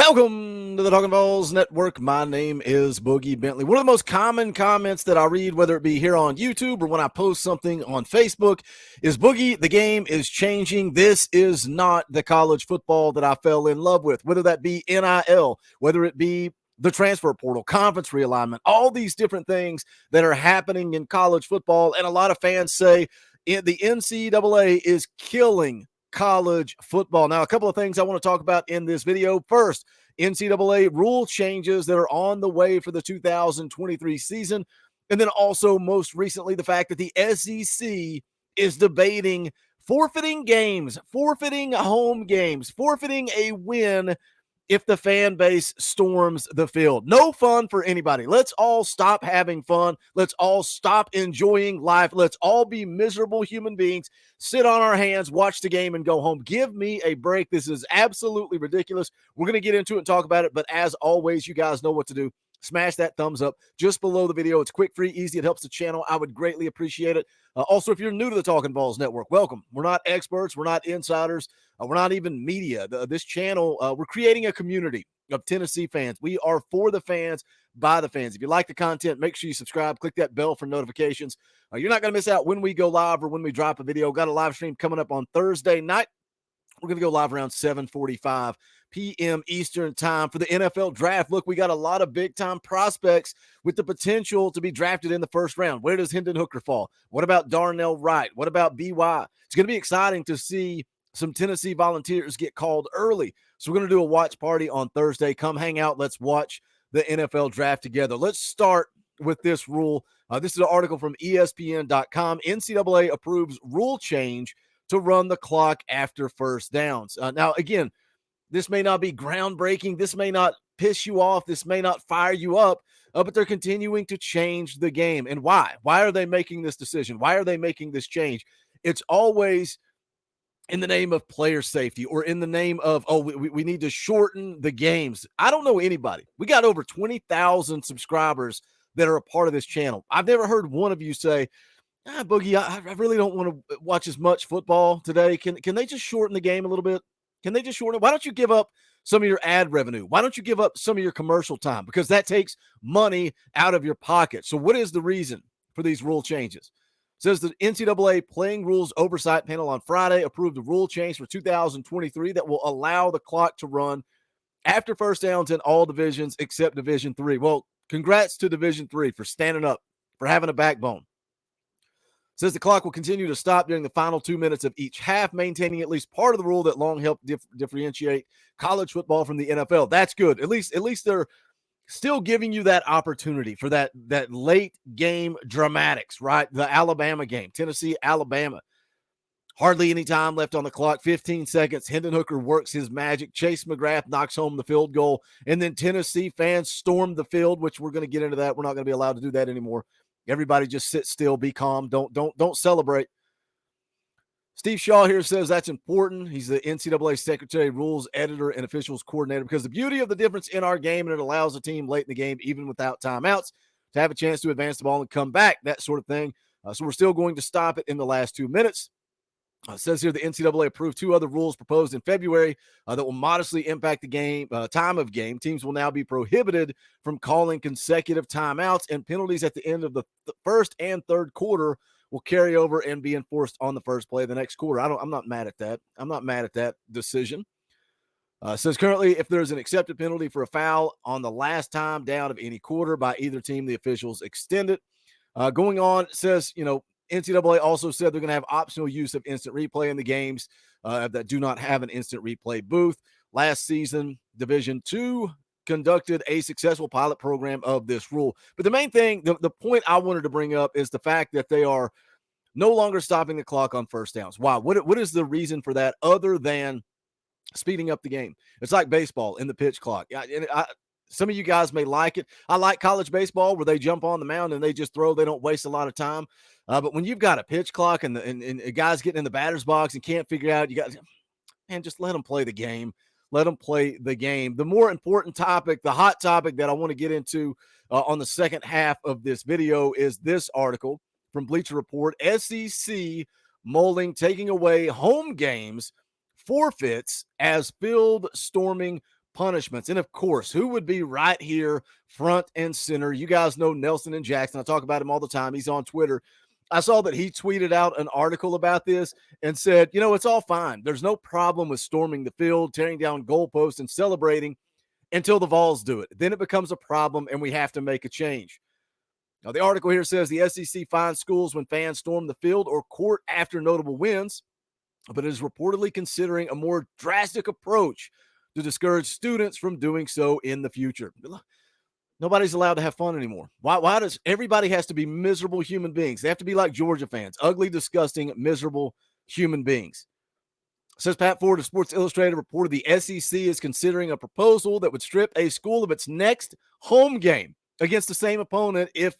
Welcome to the Talkin VAWLS Network. My name is Boogie Bentley. One of the most common comments that I read, whether it be here on YouTube or when I post something on Facebook, is, Boogie, the game is changing. This is not the college football that I fell in love with, whether that be NIL, whether it be the transfer portal, conference realignment, all these different things that are happening in college football. And a lot of fans say the NCAA is killing college football. Now, a couple of things I want to talk about in this video. First, NCAA rule changes that are on the way for the 2023 season. And then also, most recently, the fact that the SEC is debating forfeiting games, forfeiting home games, forfeiting a win if the fan base storms the field. No fun for anybody. Let's all stop having fun. Let's all stop enjoying life. Let's all be miserable human beings, sit on our hands, watch the game, and go home. Give me a break. This is absolutely ridiculous. We're going to get into it and talk about it, but as always, you guys know what to do. Smash that thumbs up just below the video. It's quick, free, easy. It helps the channel. I would greatly appreciate it. Also, if you're new to the Talkin VAWLS Network, welcome. We're not experts. We're not insiders. We're not even media. This channel, we're creating a community of Tennessee fans. We are for the fans, by the fans. If you like the content, make sure you subscribe. Click that bell for notifications. You're not going to miss out when we go live or when we drop a video. Got a live stream coming up on Thursday night. We're going to go live around 7:45 p.m. Eastern time for the NFL draft. Look, we got a lot of big-time prospects with the potential to be drafted in the first round. Where does Hendon Hooker fall? What about Darnell Wright? What about BY? It's going to be exciting to see some Tennessee Volunteers get called early. So we're going to do a watch party on Thursday. Come hang out. Let's watch the NFL draft together. Let's start with this rule. This is an article from ESPN.com. NCAA approves rule change to run the clock after first downs. Now, again, this may not be groundbreaking. This may not piss you off. This may not fire you up, but they're continuing to change the game. And why? Why are they making this decision? Why are they making this change? It's always in the name of player safety or in the name of, we need to shorten the games. I don't know anybody. We got over 20,000 subscribers that are a part of this channel. I've never heard one of you say, Boogie, I really don't want to watch as much football today. Can they just shorten the game a little bit? Can they just shorten it? Why don't you give up some of your ad revenue? Why don't you give up some of your commercial time? Because that takes money out of your pocket. So what is the reason for these rule changes? It says the NCAA Playing Rules Oversight Panel on Friday approved a rule change for 2023 that will allow the clock to run after first downs in all divisions except Division III. Well, congrats to Division III for standing up, for having a backbone. Says the clock will continue to stop during the final 2 minutes of each half, maintaining at least part of the rule that long helped differentiate college football from the NFL. That's good. At least they're still giving you that opportunity for that late game dramatics, right? The Alabama game, Tennessee, Alabama. Hardly any time left on the clock, 15 seconds. Hendon Hooker works his magic. Chase McGrath knocks home the field goal. And then Tennessee fans storm the field, which we're going to get into that. We're not going to be allowed to do that anymore. Everybody just sit still, be calm. Don't celebrate. Steve Shaw here says that's important. He's the NCAA secretary, rules editor, and officials coordinator, because the beauty of the difference in our game, and it allows a team late in the game, even without timeouts, to have a chance to advance the ball and come back, that sort of thing. So we're still going to stop it in the last 2 minutes. It says here the NCAA approved 2 other rules proposed in February that will modestly impact the game, time of game. Teams will now be prohibited from calling consecutive timeouts, and penalties at the end of the first and third quarter will carry over and be enforced on the first play of the next quarter. I'm not mad at that. I'm not mad at that decision. Says currently, if there's an accepted penalty for a foul on the last time down of any quarter by either team, the officials extend it. Going on, says, NCAA also said they're going to have optional use of instant replay in the games that do not have an instant replay booth. Last season, Division II conducted a successful pilot program of this rule. But the main thing, the point I wanted to bring up is the fact that they are no longer stopping the clock on first downs. Why? What is the reason for that other than speeding up the game? It's like baseball in the pitch clock. Some of you guys may like it. I like college baseball where they jump on the mound and they just throw. They don't waste a lot of time. But when you've got a pitch clock and a guy's getting in the batter's box and can't figure out, just let them play the game. Let them play the game. The more important topic, the hot topic that I want to get into on the second half of this video is this article from Bleacher Report. SEC mulling taking away home games forfeits as field storming punishments. And of course, who would be right here front and center? You guys know Nelson and Jackson. I talk about him all the time. He's on Twitter. I saw that he tweeted out an article about this and said, it's all fine. There's no problem with storming the field, tearing down goalposts, and celebrating until the VAWLS do it. Then it becomes a problem, and we have to make a change. Now, the article here says the SEC fines schools when fans storm the field or court after notable wins, but is reportedly considering a more drastic approach to discourage students from doing so in the future. Nobody's allowed to have fun anymore. Why does everybody has to be miserable human beings? They have to be like Georgia fans, ugly, disgusting, miserable human beings. Says Pat Ford of Sports Illustrated reported the SEC is considering a proposal that would strip a school of its next home game against the same opponent if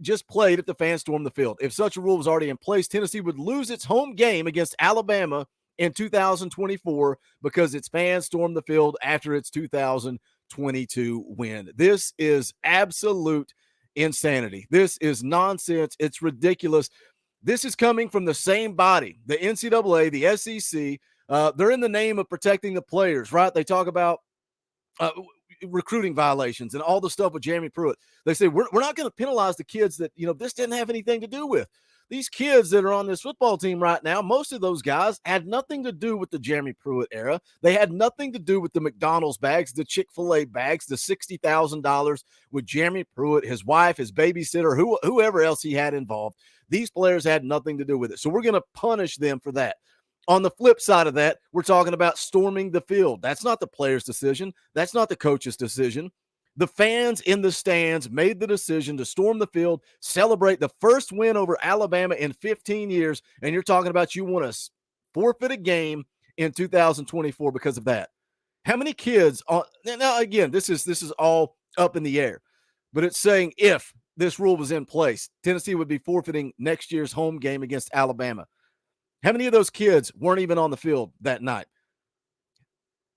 just played if the fans stormed the field. If such a rule was already in place, Tennessee would lose its home game against Alabama in 2024 because its fans stormed the field after its 2022 win. This is absolute insanity. This is nonsense. It's ridiculous. This is coming from the same body, the NCAA, the SEC. They're in the name of protecting the players, right? They talk about recruiting violations and all the stuff with Jeremy Pruitt. They say, we're not going to penalize the kids that, this didn't have anything to do with. These kids that are on this football team right now, most of those guys had nothing to do with the Jeremy Pruitt era. They had nothing to do with the McDonald's bags, the Chick-fil-A bags, the $60,000 with Jeremy Pruitt, his wife, his babysitter, whoever else he had involved. These players had nothing to do with it. So we're going to punish them for that. On the flip side of that, we're talking about storming the field. That's not the player's decision. That's not the coach's decision. The fans in the stands made the decision to storm the field, celebrate the first win over Alabama in 15 years, and you're talking about you want to forfeit a game in 2024 because of that. How many kids now again, this is all up in the air, but it's saying if this rule was in place, Tennessee would be forfeiting next year's home game against Alabama. How many of those kids weren't even on the field that night?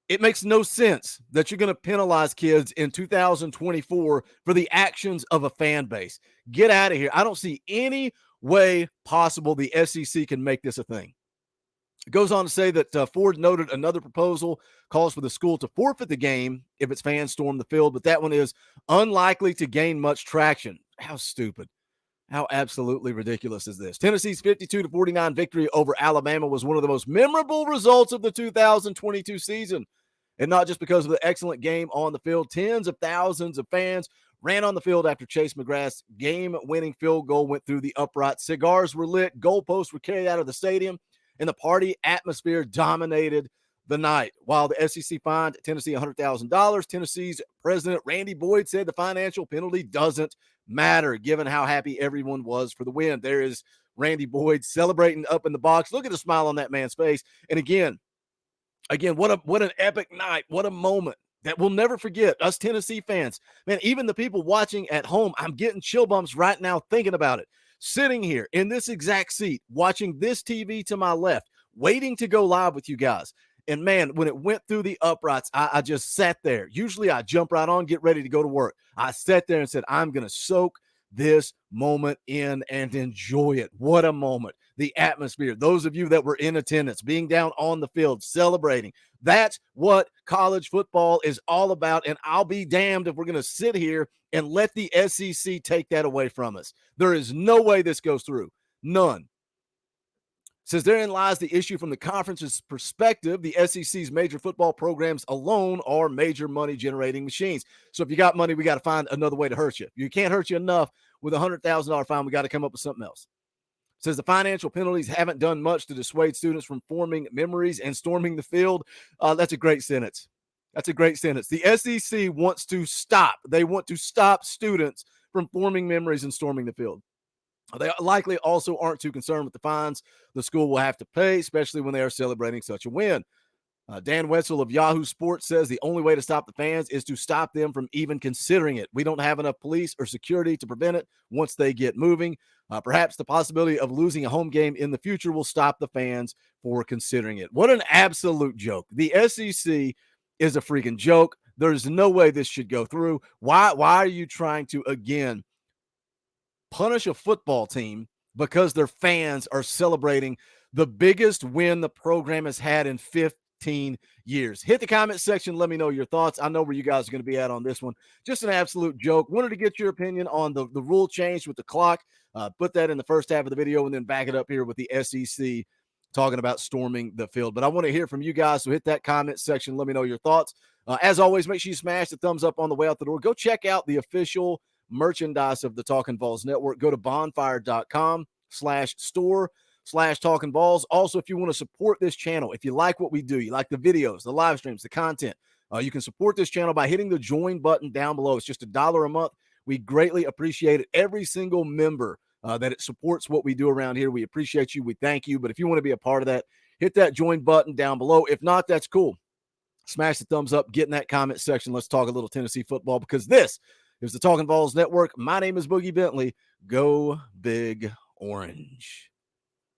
It makes no sense that you're going to penalize kids in 2024 for the actions of a fan base. Get out of here. I don't see any way possible the SEC can make this a thing. It goes on to say that Ford noted another proposal calls for the school to forfeit the game if its fans storm the field, but that one is unlikely to gain much traction. How stupid. How absolutely ridiculous is this? Tennessee's 52-49 victory over Alabama was one of the most memorable results of the 2022 season. And not just because of the excellent game on the field. Tens of thousands of fans ran on the field after Chase McGrath's game-winning field goal went through the uprights. Cigars were lit, goalposts were carried out of the stadium, and the party atmosphere dominated the night. While the SEC fined Tennessee $100,000, Tennessee's president Randy Boyd said the financial penalty doesn't matter, given how happy everyone was for the win. There is Randy Boyd celebrating up in the box. Look at the smile on that man's face. And again, what an epic night. What a moment that we'll never forget. Us Tennessee fans, man, even the people watching at home, I'm getting chill bumps right now thinking about it. Sitting here in this exact seat, watching this TV to my left, waiting to go live with you guys. And man, when it went through the uprights, I just sat there. Usually I jump right on, get ready to go to work. I sat there and said, I'm going to soak this moment in and enjoy it. What a moment. The atmosphere, those of you that were in attendance, being down on the field, celebrating. That's what college football is all about. And I'll be damned if we're going to sit here and let the SEC take that away from us. There is no way this goes through. None. Says therein lies the issue from the conference's perspective. The SEC's major football programs alone are major money-generating machines. So if you got money, we got to find another way to hurt you. You can't hurt you enough with a $100,000 fine. We got to come up with something else. Says the financial penalties haven't done much to dissuade students from forming memories and storming the field. That's a great sentence. That's a great sentence. The SEC wants to stop. They want to stop students from forming memories and storming the field. They likely also aren't too concerned with the fines the school will have to pay, especially when they are celebrating such a win. Dan Wetzel of Yahoo Sports says the only way to stop the fans is to stop them from even considering it. We don't have enough police or security to prevent it once they get moving. Perhaps the possibility of losing a home game in the future will stop the fans for considering it. What an absolute joke. The SEC is a freaking joke. There's no way this should go through. Why are you trying to, again, punish a football team because their fans are celebrating the biggest win the program has had in 15 15 years. Hit the comment section. Let me know your thoughts. I know where you guys are going to be at on this one. Just an absolute joke. Wanted to get your opinion on the rule change with the clock. Put that in the first half of the video and then back it up here with the SEC talking about storming the field. But I want to hear from you guys, so hit that comment section. Let me know your thoughts. As always, make sure you smash the thumbs up on the way out the door. Go check out the official merchandise of the Talkin' VAWLS Network. Go to bonfire.com/store/Talkin' VAWLS. Also, if you want to support this channel, if you like what we do, you like the videos, the live streams, the content, you can support this channel by hitting the join button down below. It's just $1 a month. We greatly appreciate it. Every single member that it supports what we do around here. We appreciate you. We thank you. But if you want to be a part of that, hit that join button down below. If not, that's cool. Smash the thumbs up. Get in that comment section. Let's talk a little Tennessee football, because this is the Talkin' VAWLS Network. My name is Boogie Bentley. Go Big Orange.